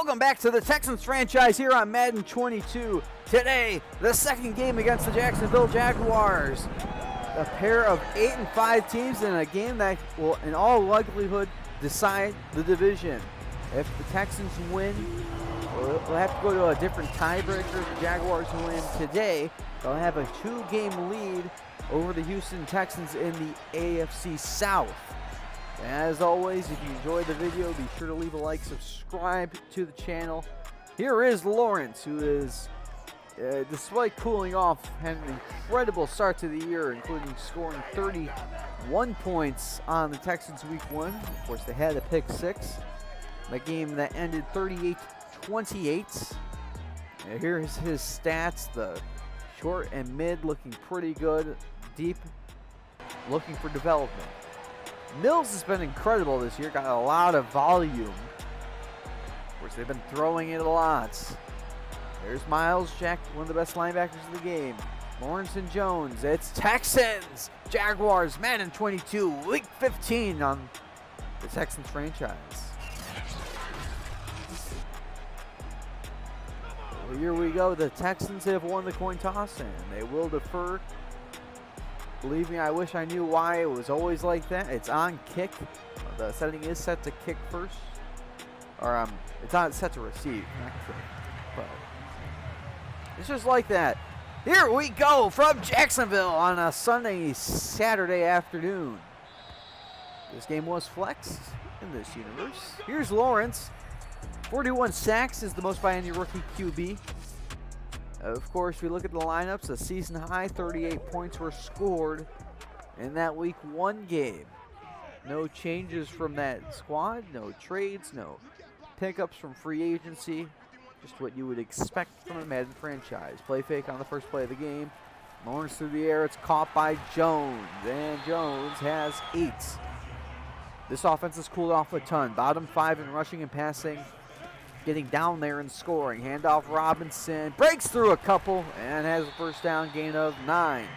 Welcome back to the Texans franchise here on Madden 22. Today, the second game against the Jacksonville Jaguars. A pair of 8-5 teams in a game that will, in all likelihood, decide the division. If the Texans win, we'll have to go to a different tiebreaker. If the Jaguars win today, they'll have a 2-game lead over the Houston Texans in the AFC South. As always, if you enjoyed the video, be sure to leave a like, subscribe to the channel. Here is Lawrence, who is, despite cooling off, had an incredible start to the year, including scoring 31 points on the Texans week 1. Of course, they had a pick 6. The game that ended 38-28. Here's his stats. The short and mid looking pretty good. Deep looking for development. Mills has been incredible this year, got a lot of volume. Of course, they've been throwing it a lot. There's Miles Jack, one of the best linebackers of the game. Lawrence and Jones. It's Texans, Jaguars, Madden 22, Week 15 on the Texans franchise. Well, here we go. The Texans have won the coin toss, and they will defer. Believe me, I wish I knew why it was always like that. It's on kick. The setting is set to kick first. Or it's on set to receive, not kick. But it's just like that. Here we go from Jacksonville on a Saturday afternoon. This game was flexed in this universe. Here's Lawrence. 41 sacks is the most by any rookie QB. Of course, we look at the lineups. A season high 38 points were scored in that week 1 game. No changes from that squad, no trades, no pickups from free agency. Just what you would expect from a Madden franchise. Play fake on the first play of the game. Lawrence through the air. It's caught by Jones. And Jones has 8. This offense has cooled off a ton. Bottom 5 in rushing and passing. Getting down there and scoring. Handoff Robinson. Breaks through a couple and has a first down gain of 9.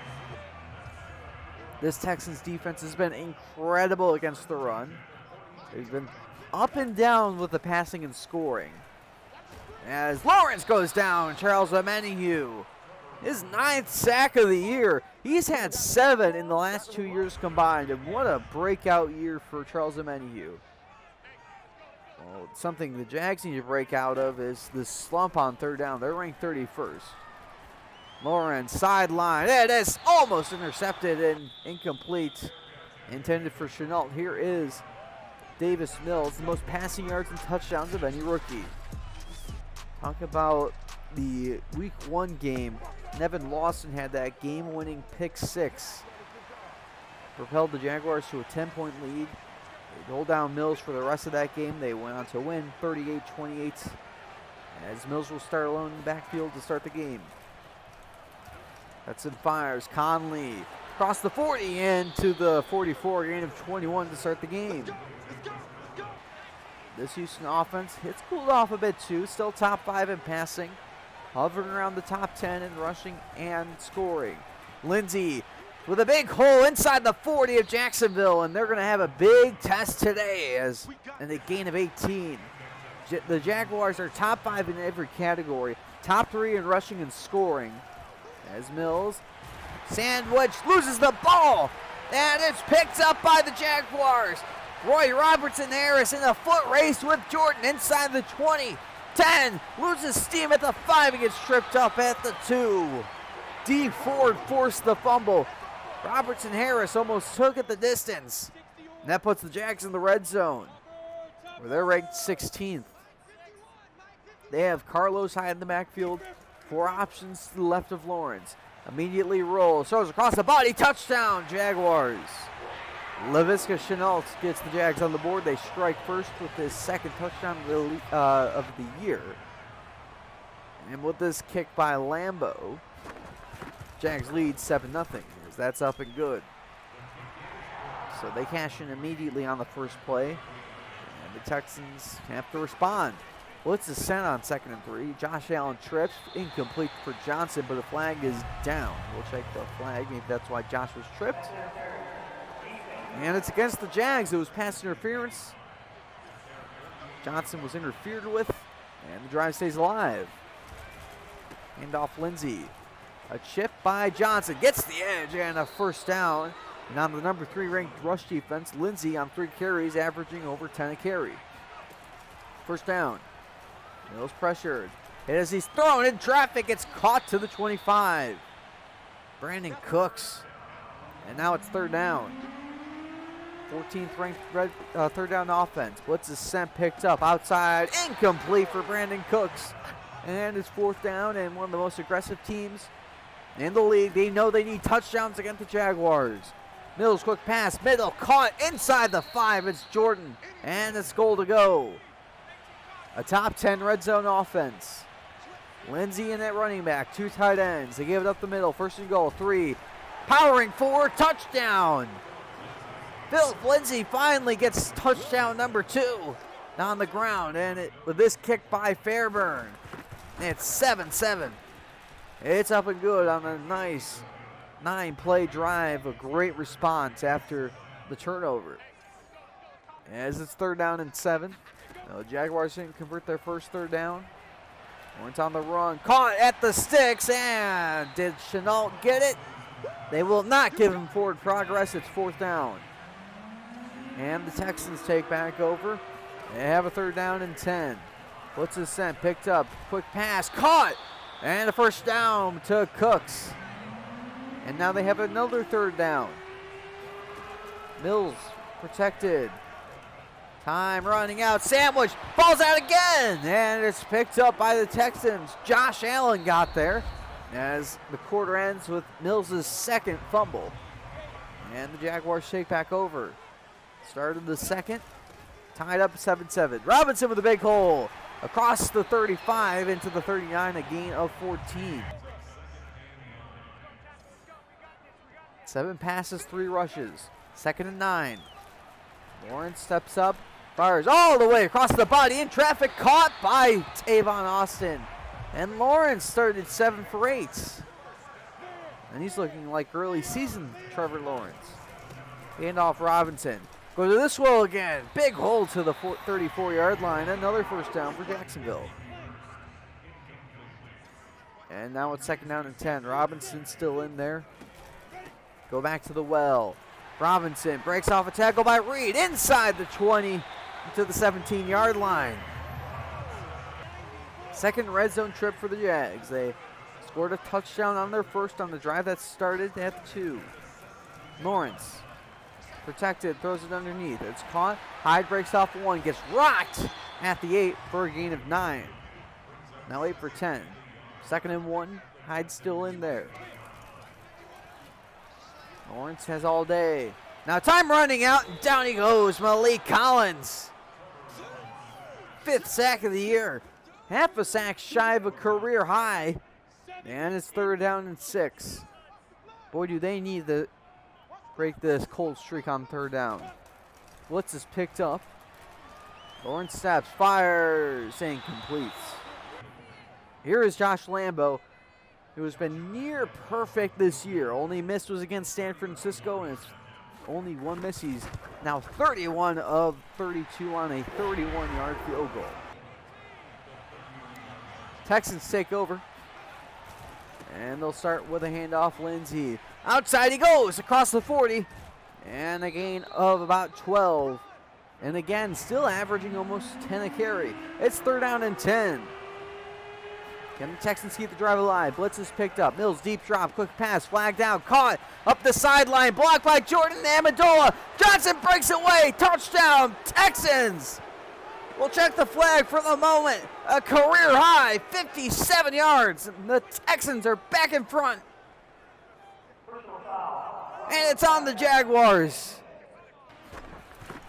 This Texans defense has been incredible against the run. They've been up and down with the passing and scoring. As Lawrence goes down, Charles Omenihu. His 9th sack of the year. He's had 7 in the last 2 years combined. And what a breakout year for Charles Omenihu. Well, something the Jags need to break out of is this slump on third down. They're ranked 31st. Lawrence, sideline. It is almost intercepted and incomplete. Intended for Chenault. Here is Davis Mills, the most passing yards and touchdowns of any rookie. Talk about the week 1 game. Nevin Lawson had that game-winning pick 6. Propelled the Jaguars to a 10-point lead. They rolled down Mills for the rest of that game. They went on to win 38-28 as Mills will start alone in the backfield to start the game. Hudson fires. Conley across the 40 into the 44, gain of 21 to start the game. This Houston offense, it's cooled off a bit too. Still top 5 in passing. Hovering around the top 10 in rushing and scoring. Lindsey with a big hole inside the 40 of Jacksonville, and they're going to have a big test today and a gain of 18. The Jaguars are top 5 in every category, top 3 in rushing and scoring. As Mills, sandwich, loses the ball, and it's picked up by the Jaguars. Roy Robertson Harris in a foot race with Jordan inside the 20. 10, loses steam at the 5 and gets tripped up at the 2. D Ford forced the fumble. Robertson Harris almost took it the distance. And that puts the Jags in the red zone, where they're ranked 16th. They have Carlos Hyde in the backfield. 4 options to the left of Lawrence. Immediately rolls, throws across the body, touchdown, Jaguars. Laviska Shenault gets the Jags on the board. They strike first with his 2nd touchdown of the year. And with this kick by Lambo, Jags lead 7-0. That's up and good. So they cash in immediately on the first play. And the Texans have to respond. Blitz is sent on 2nd and 3. Josh Allen trips. Incomplete for Johnson, but the flag is down. We'll check the flag. Maybe that's why Josh was tripped. And it's against the Jags. It was pass interference. Johnson was interfered with. And the drive stays alive. Hand off Lindsey. A chip by Johnson. Gets the edge and a first down. And on the number 3 ranked rush defense, Lindsey on 3 carries, averaging over 10 a carry. First down. Mills pressured. And as he's thrown in traffic, it's caught to the 25. Brandon Cooks. And now it's third down. 14th ranked third down offense. Blitz is sent, picked up outside. Incomplete for Brandon Cooks. And it's fourth down, and one of the most aggressive teams in the league. They know they need touchdowns against the Jaguars. Mills, quick pass, middle, caught inside the 5. It's Jordan, and it's goal to go. A top 10 red zone offense. Lindsey and that running back, 2 tight ends. They give it up the middle, first and goal, 3. Powering forward, touchdown. Philip Lindsey finally gets touchdown number 2 on the ground, and with this kick by Fairburn, it's 7-7. It's up and good on a nice 9-play drive. A great response after the turnover. As it's third down and 7. The Jaguars didn't convert their first third down. Lawrence on the run, caught at the sticks, and did Chenault get it? They will not give him forward progress. It's fourth down. And the Texans take back over. They have a third down and 10. Blitz is sent, picked up, quick pass, caught, and a first down to Cooks. And now they have another third down. Mills protected. Time running out, sandwich, falls out again, and it's picked up by the Texans. Josh Allen got there as the quarter ends with Mills' second fumble. And the Jaguars take back over. Start of the second, tied up 7-7. Robinson with a big hole. Across the 35 into the 39, a gain of 14. 7 passes, 3 rushes. Second and 9. Lawrence steps up, fires all the way across the body in traffic, caught by Tavon Austin. And Lawrence started 7 for 8. And he's looking like early season Trevor Lawrence. Hand off Robinson. Go to this well again. Big hole to the 34-yard line. Another first down for Jacksonville. And now it's second down and 10. Robinson still in there. Go back to the well. Robinson breaks off a tackle by Reed inside the 20 to the 17-yard line. Second red zone trip for the Jags. They scored a touchdown on their first on the drive that started at 2. Lawrence. Protected, throws it underneath. It's caught. Hyde breaks off 1, gets rocked at the 8 for a gain of 9. Now 8 for 10. Second and 1. Hyde still in there. Lawrence has all day. Now time running out, and down he goes. Malik Collins. 5th sack of the year. Half a sack shy of a career high. And it's third down and 6. Boy, do they need to break this cold streak on third down. Blitz is picked up. Lawrence steps, fires, and completes. Here is Josh Lambo, who has been near perfect this year. Only miss was against San Francisco, and it's only 1 miss. He's now 31 of 32 on a 31-yard field goal. Texans take over. And they'll start with a handoff. Lindsey. Outside he goes across the 40. And a gain of about 12. And again, still averaging almost 10 a carry. It's third down and 10. Can the Texans keep the drive alive? Blitz is picked up. Mills deep drop. Quick pass. Flag down. Caught. Up the sideline. Blocked by Jordan Amendola. Johnson breaks away. Touchdown. Texans. We'll check the flag for the moment. A career high, 57 yards. The Texans are back in front. And it's on the Jaguars.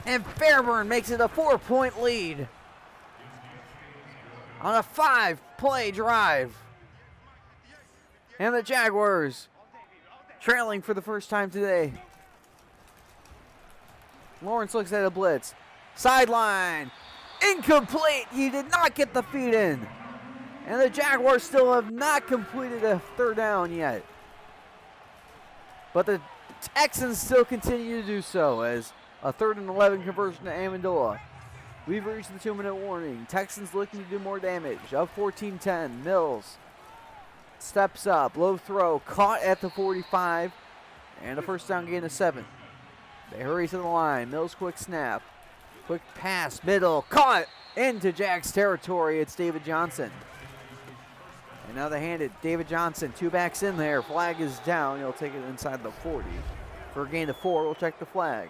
And Fairburn makes it a 4-point lead on a 5-play drive. And the Jaguars trailing for the first time today. Lawrence looks at a blitz. Sideline. Incomplete. He did not get the feed in. And the Jaguars still have not completed a third down yet. But the Texans still continue to do so as a 3rd and 11 conversion to Amendola. We've reached the 2-minute warning. Texans looking to do more damage. Up 14-10. Mills steps up. Low throw. Caught at the 45. And a first down gain of 7. They hurry to the line. Mills quick snap. Quick pass. Middle. Caught into Jags territory. It's David Johnson. And now they hand it. David Johnson. 2 backs in there. Flag is down. He'll take it inside the 40. For a gain of 4, we'll check the flag.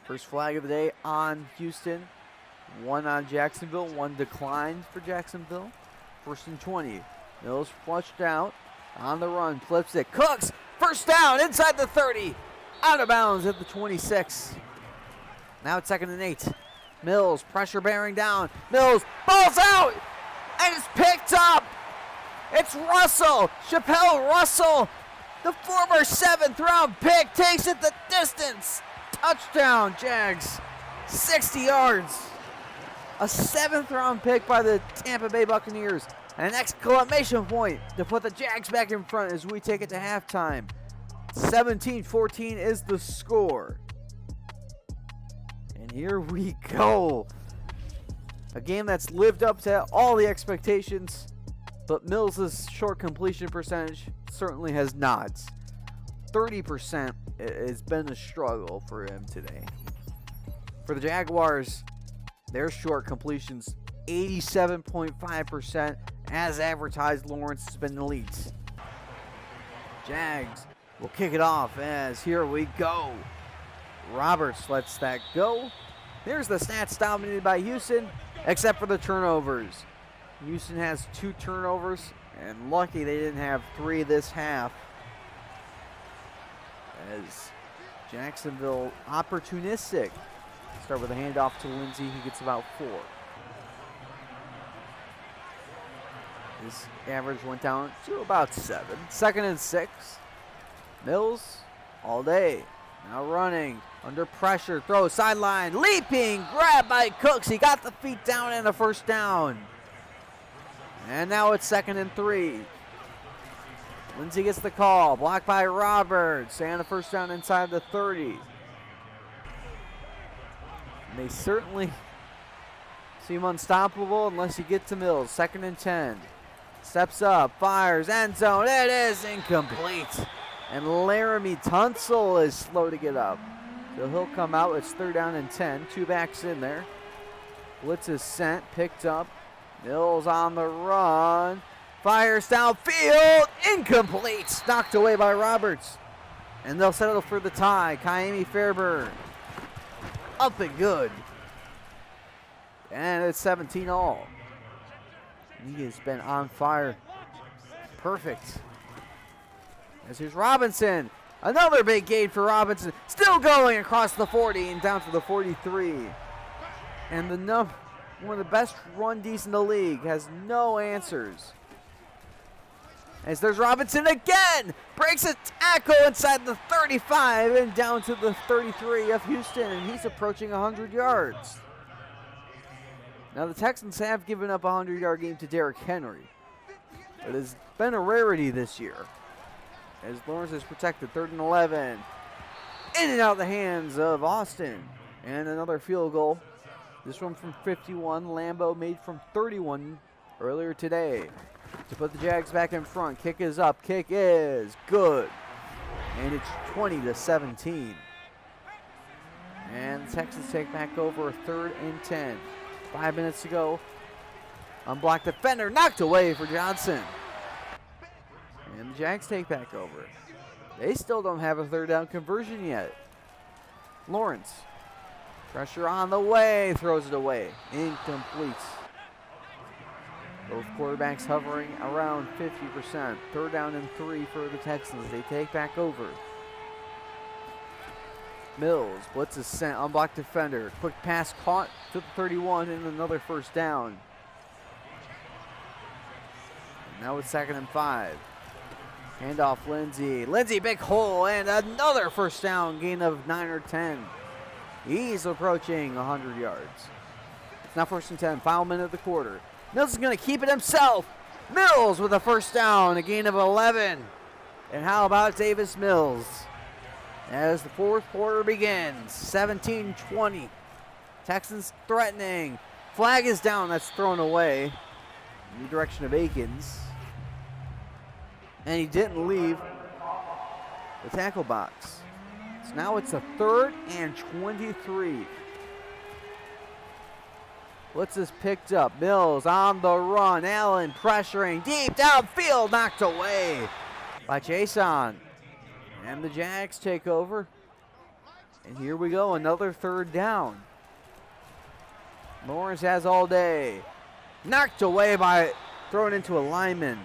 First flag of the day on Houston. 1 on Jacksonville. 1 declined for Jacksonville. 1st and 20. Mills flushed out. On the run. Flips it. Cooks. First down inside the 30. Out of bounds at the 26. Now it's 2nd and 8. Mills pressure bearing down. Mills balls out. And it's picked up. It's Russell. Chappelle Russell. The former 7th round pick takes it the distance. Touchdown, Jags. 60 yards. A 7th round pick by the Tampa Bay Buccaneers. And an exclamation point to put the Jags back in front as we take it to halftime. 17-14 is the score. And here we go. A game that's lived up to all the expectations, but Mills' short completion percentage certainly has not. 30% has been a struggle for him today. For the Jaguars, their short completions, 87.5%. As advertised, Lawrence has been elite. Jags will kick it off as here we go. Roberts lets that go. Here's the stats dominated by Houston, except for the turnovers. Houston has 2 turnovers, and lucky they didn't have 3 this half. As Jacksonville opportunistic. Start with a handoff to Lindsey. He gets about 4. His average went down to about 7. 2nd and 6. Mills all day. Now running. Under pressure. Throw sideline. Leaping. Grab by Cooks. He got the feet down and a first down. And now it's 2nd and 3. Lindsey gets the call. Blocked by Roberts. And a first down inside the 30. And they certainly seem unstoppable unless you get to Mills. 2nd and 10. Steps up. Fires. End zone. It is incomplete. And Laramie Tunsil is slow to get up. So he'll come out. It's 3rd down and 10. 2 backs in there. Blitz is sent. Picked up. Mills on the run. Fires downfield. Incomplete. Knocked away by Roberts. And they'll settle for the tie. Kaimi Fairburn. Up and good. And it's 17 all. He has been on fire. Perfect. As here's Robinson. Another big gain for Robinson. Still going across the 40 and down to the 43. And one of the best run Ds in the league has no answers. As there's Robinson again. Breaks a tackle inside the 35 and down to the 33 of Houston. And he's approaching 100 yards. Now the Texans have given up a 100-yard game to Derrick Henry. It has been a rarity this year. As Lawrence is protected, 3rd and 11. In and out the hands of Austin. And another field goal. This one from 51. Lambeau made from 31 earlier today. To put the Jags back in front. Kick is up. Kick is good. And it's 20-17. And the Texans take back over 3rd and 10. 5 minutes to go. Unblocked defender. Knocked away for Johnson. And the Jags take back over. They still don't have a 3rd down conversion yet. Lawrence. Pressure on the way. Throws it away. Incomplete. Both quarterbacks hovering around 50%. 3rd down and 3 for the Texans. They take back over. Mills. Blitz is sent. Unblocked defender. Quick pass caught to the 31 and another first down. And now it's 2nd and 5. Handoff Lindsey. Lindsey, big hole, and another first down, gain of 9 or 10. He's approaching 100 yards. It's now 1st and 10, final minute of the quarter. Mills is going to keep it himself. Mills with a first down, a gain of 11. And how about Davis Mills? as the fourth quarter begins. 17-20. Texans threatening. Flag is down. That's thrown away in the direction of Akins. And he didn't leave the tackle box. So now it's a 3rd and 23. What's this picked up? Mills on the run. Allen pressuring deep downfield. Knocked away by Jason. And the Jags take over. And here we go. Another 3rd down. Lawrence has all day. Knocked away by thrown into a lineman.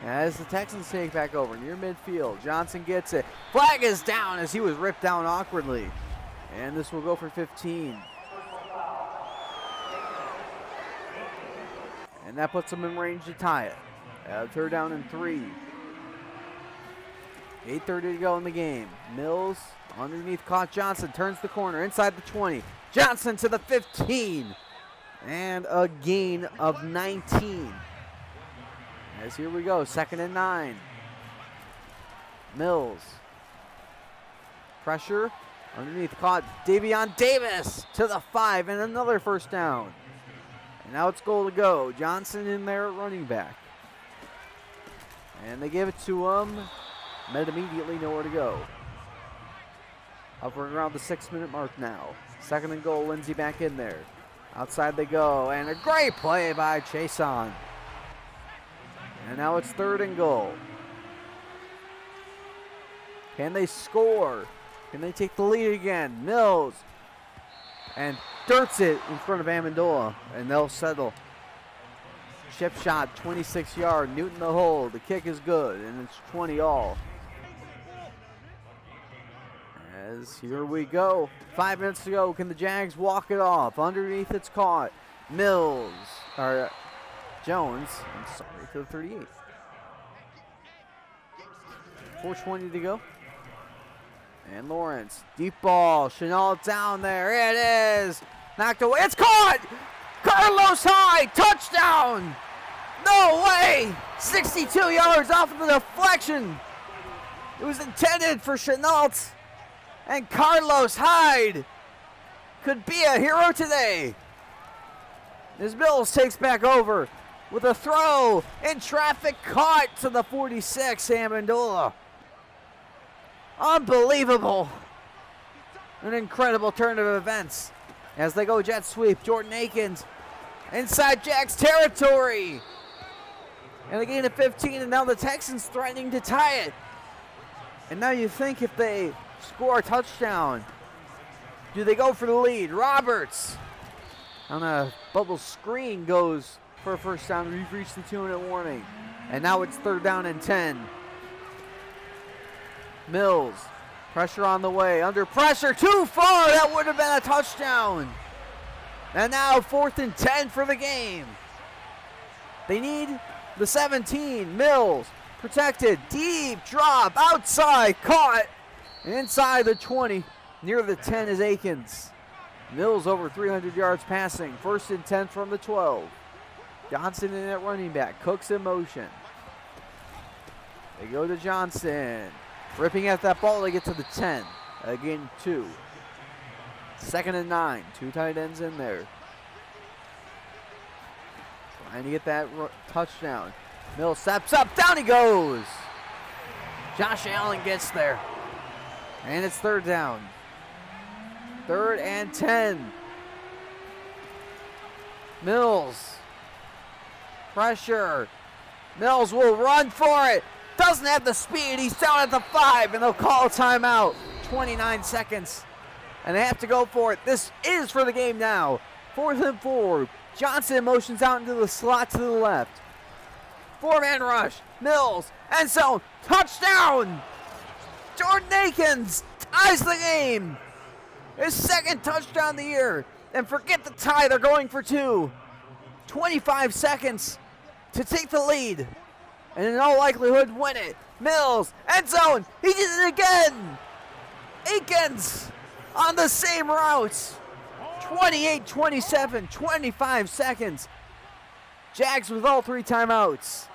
As the Texans take back over near midfield. Johnson gets it. Flag is down as he was ripped down awkwardly. And this will go for 15. And that puts them in range to tie it. 3rd down and 3. 8:30 to go in the game. Mills underneath caught Johnson. Turns the corner inside the 20. Johnson to the 15. And a gain of 19. As here we go. 2nd and 9. Mills. Pressure. Underneath caught Davion Davis to the 5. And another 1st down. And now it's goal to go. Johnson in there at running back. And they give it to him. Met immediately nowhere to go. Hovering around the 6-minute mark now. 2nd and goal. Lindsey back in there. Outside they go. And a great play by Chason. And now it's 3rd and goal. Can they score? Can they take the lead again? Mills. And dirts it in front of Amendola, and they'll settle. Chip shot, 26-yard. Newton the hold. The kick is good, and it's 20 all. As here we go. 5 minutes to go. Can the Jags walk it off? Underneath it's caught. Jones. I'm sorry, to the 38. 4:20 to go. And Lawrence, deep ball. Chenault down there. It is. Knocked away. It's caught. Carlos Hyde. Touchdown. No way. 62 yards off of the deflection. It was intended for Chenault. And Carlos Hyde could be a hero today. As Mills takes back over with a throw in traffic caught to the 46. Amendola. Unbelievable. An incredible turn of events as they go jet sweep. Jordan Akins inside Jags territory. And they gain a 15, and now the Texans threatening to tie it. And now you think if they score a touchdown, do they go for the lead? Roberts on a bubble screen goes for a 1st down. We've reached the 2-minute warning. And now it's 3rd down and 10. Mills, pressure on the way, under pressure, too far, that would have been a touchdown. And now 4th and 10 for the game. They need the 17, Mills, protected, deep drop, outside, caught, and inside the 20, near the 10 is Akins. Mills over 300 yards passing, 1st and 10 from the 12. Johnson in at running back, Cooks in motion. They go to Johnson. Ripping at that ball, they get to the 10. Again, 2. 2nd and 9. 2 tight ends in there. Trying to get that touchdown. Mills steps up. Down he goes. Josh Allen gets there. And it's 3rd down. 3rd and 10. Mills. Pressure. Mills will run for it. Doesn't have the speed. He's down at the 5, and they'll call a timeout. 29 seconds. And they have to go for it. This is for the game now. 4th and 4. Johnson motions out into the slot to the left. 4-man rush. Mills. End zone. Touchdown. Jordan Akins ties the game. His 2nd touchdown of the year. And forget the tie. They're going for 2. 25 seconds to take the lead. And in all likelihood, win it. Mills, end zone. He did it again. Akins on the same route. 28-27, 25 seconds. Jags with all 3 timeouts.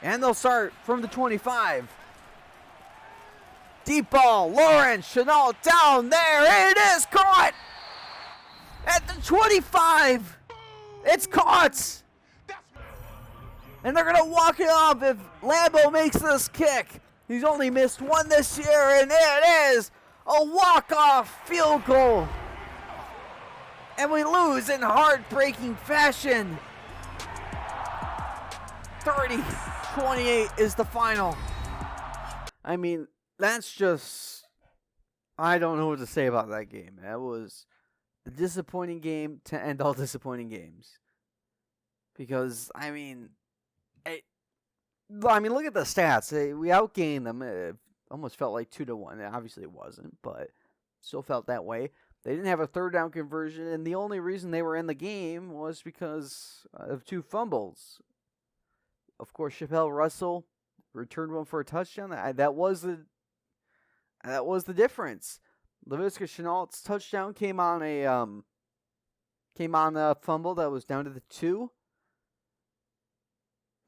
And they'll start from the 25. Deep ball, Lawrence, Chenault down there. It is caught at the 25. It's caught. And they're going to walk it off if Lambo makes this kick. He's only missed one this year, and it is a walk-off field goal. And we lose in heartbreaking fashion. 30-28 is the final. I mean, that's just, I don't know what to say about that game. That was a disappointing game to end all disappointing games. Because, I mean, look at the stats. We outgained them. It almost felt like 2-1. Obviously, it wasn't, but still felt that way. They didn't have a third down conversion, and the only reason they were in the game was because of 2 fumbles. Of course, Chappelle Russell returned one for a touchdown. That was the difference. Laviska Chenault's touchdown came on a fumble that was down to the 2.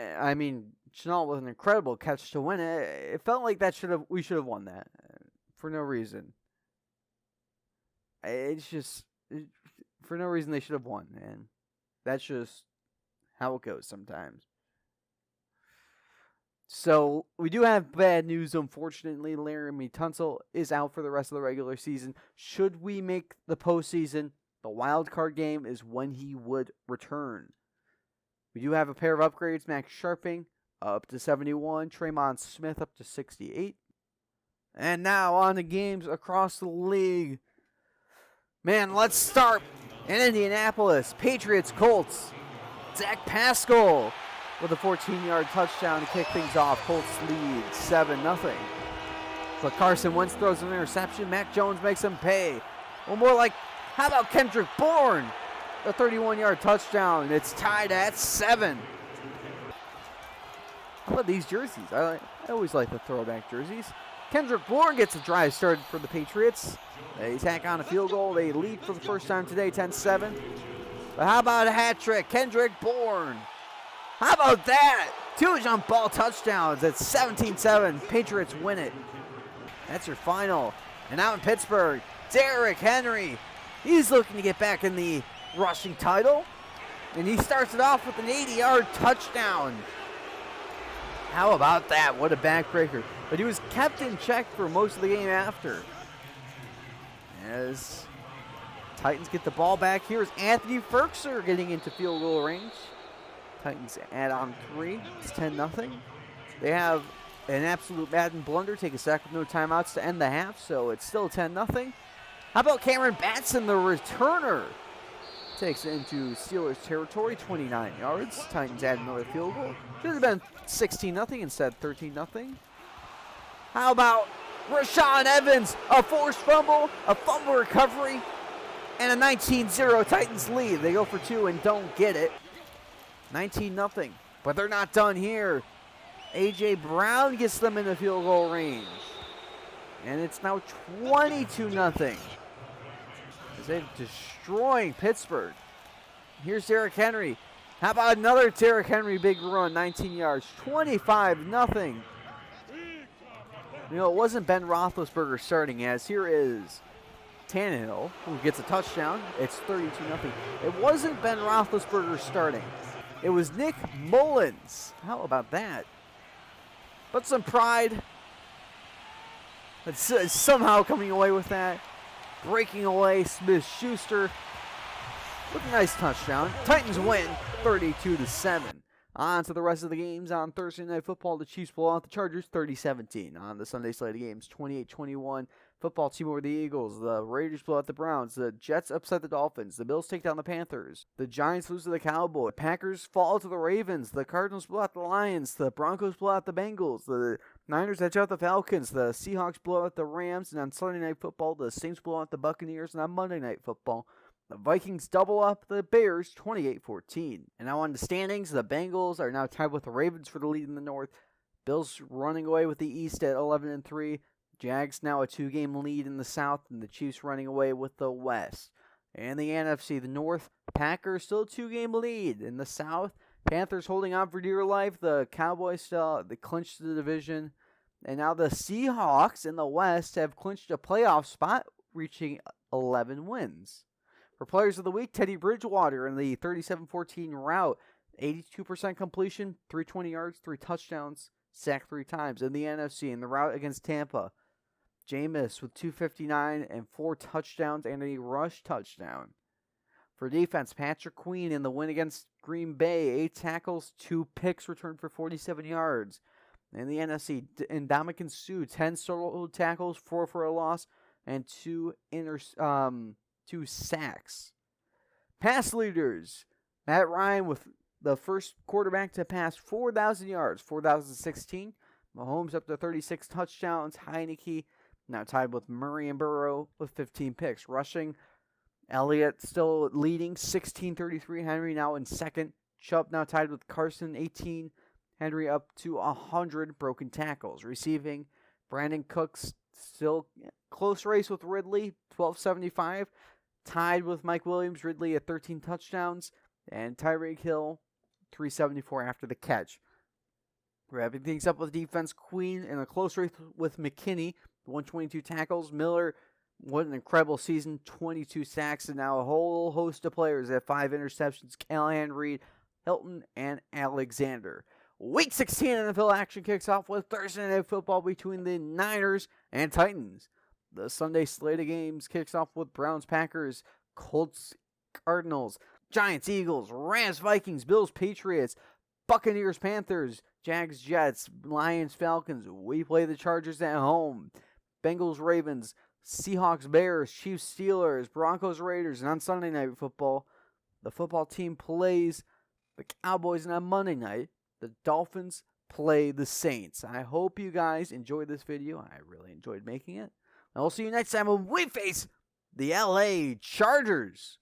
I mean, Chenault was an incredible catch to win it. It felt like we should have won that for no reason. It's just for no reason they should have won, and that's just how it goes sometimes. So we do have bad news, unfortunately. Laramie Tunsil is out for the rest of the regular season. Should we make the postseason, the wild card game is when he would return. We do have a pair of upgrades. Max Sharping up to 71. Tremont Smith up to 68. And now on to games across the league. Man, let's start in Indianapolis. Patriots, Colts. Dak Pascal with a 14-yard touchdown to kick things off. Colts lead 7-0. But Carson Wentz throws an interception. Mac Jones makes him pay. Well, more like, how about Kendrick Bourne? A 31-yard touchdown. It's tied at 7. How about these jerseys? I always like the throwback jerseys. Kendrick Bourne gets a drive started for the Patriots. They tack on a field goal. They lead for the first time today, 10-7. But how about a hat trick? Kendrick Bourne. How about that? 2 jump ball touchdowns. It's 17-7. Patriots win it. That's your final. And out in Pittsburgh, Derrick Henry. He's looking to get back in the rushing title. And he starts it off with an 80-yard touchdown. How about that? What a backbreaker. But he was kept in check for most of the game after. As Titans get the ball back, here's Anthony Ferkser getting into field goal range. Titans add on 3. It's 10-0. They have an absolute Madden blunder. Take a sack with no timeouts to end the half, so it's still 10-0. How about Cameron Batson, the returner? Takes it into Steelers territory, 29 yards. Titans add another field goal. Should have been 16-0 instead 13-0. How about Rashaan Evans, a forced fumble, a fumble recovery, and a 19-0 Titans lead. They go for 2 and don't get it. 19-0, but they're not done here. A.J. Brown gets them in the field goal range. And it's now 22-0. As they're destroying Pittsburgh. Here's Derrick Henry. How about another Derrick Henry big run, 19 yards, 25-0. You know, it wasn't Ben Roethlisberger starting, as here is Tannehill, who gets a touchdown. It's 32-0. It wasn't Ben Roethlisberger starting. It was Nick Mullins. How about that? But some pride. It's somehow coming away with that. Breaking away, Smith-Schuster with a nice touchdown. Titans win 32-7. On to the rest of the games on Thursday Night Football. The Chiefs blow out the Chargers 30-17. On the Sunday slate of games, 28-21. Football team over the Eagles. The Raiders blow out the Browns. The Jets upset the Dolphins. The Bills take down the Panthers. The Giants lose to the Cowboys. Packers fall to the Ravens. The Cardinals blow out the Lions. The Broncos blow out the Bengals. The Niners edge out the Falcons. The Seahawks blow out the Rams. And on Sunday Night Football, the Saints blow out the Buccaneers. And on Monday Night Football, the Vikings double up the Bears 28-14. And now on the standings, the Bengals are now tied with the Ravens for the lead in the North. Bills running away with the East at 11-3. Jags now a 2-game lead in the South, and the Chiefs running away with the West. And the NFC, the North, Packers still a 2-game lead in the South. Panthers holding on for dear life. The Cowboys still they clinched the division. And now the Seahawks in the West have clinched a playoff spot, reaching 11 wins. For Players of the Week, Teddy Bridgewater in the 37-14 route, 82% completion, 320 yards, 3 touchdowns, sacked 3 times. In the NFC, in the route against Tampa, Jameis with 259 and 4 touchdowns and a rush touchdown. For defense, Patrick Queen in the win against Green Bay, 8 tackles, 2 picks returned for 47 yards. In the NFC, Ndamukong Suh, 10 solo tackles, 4 for a loss, and 2 sacks. Pass leaders, Matt Ryan with the first quarterback to pass 4,000 yards, 4,016. Mahomes up to 36 touchdowns. Heineke now tied with Murray and Burrow with 15 picks. Rushing, Elliott still leading, 1633. Henry now in second. Chubb now tied with Carson, 18. Henry up to 100 broken tackles. Receiving, Brandon Cooks still close race with Ridley, 1275. Tied with Mike Williams. Ridley at 13 touchdowns. And Tyreek Hill, 374 after the catch. Wrapping things up with defense, Queen in a close race with McKinney, 122 tackles. Miller, what an incredible season, 22 sacks, and now a whole host of players at 5 interceptions. Callahan, Reed, Hilton, and Alexander. Week 16 NFL action kicks off with Thursday Night Football between the Niners and Titans. The Sunday slate of games kicks off with Browns, Packers, Colts, Cardinals, Giants, Eagles, Rams, Vikings, Bills, Patriots, Buccaneers, Panthers, Jags, Jets, Lions, Falcons. We play the Chargers at home. Bengals, Ravens, Seahawks, Bears, Chiefs, Steelers, Broncos, Raiders. And on Sunday Night Football, the football team plays the Cowboys. And on Monday night, the Dolphins play the Saints. I hope you guys enjoyed this video. I really enjoyed making it. I'll see you next time when we face the LA Chargers.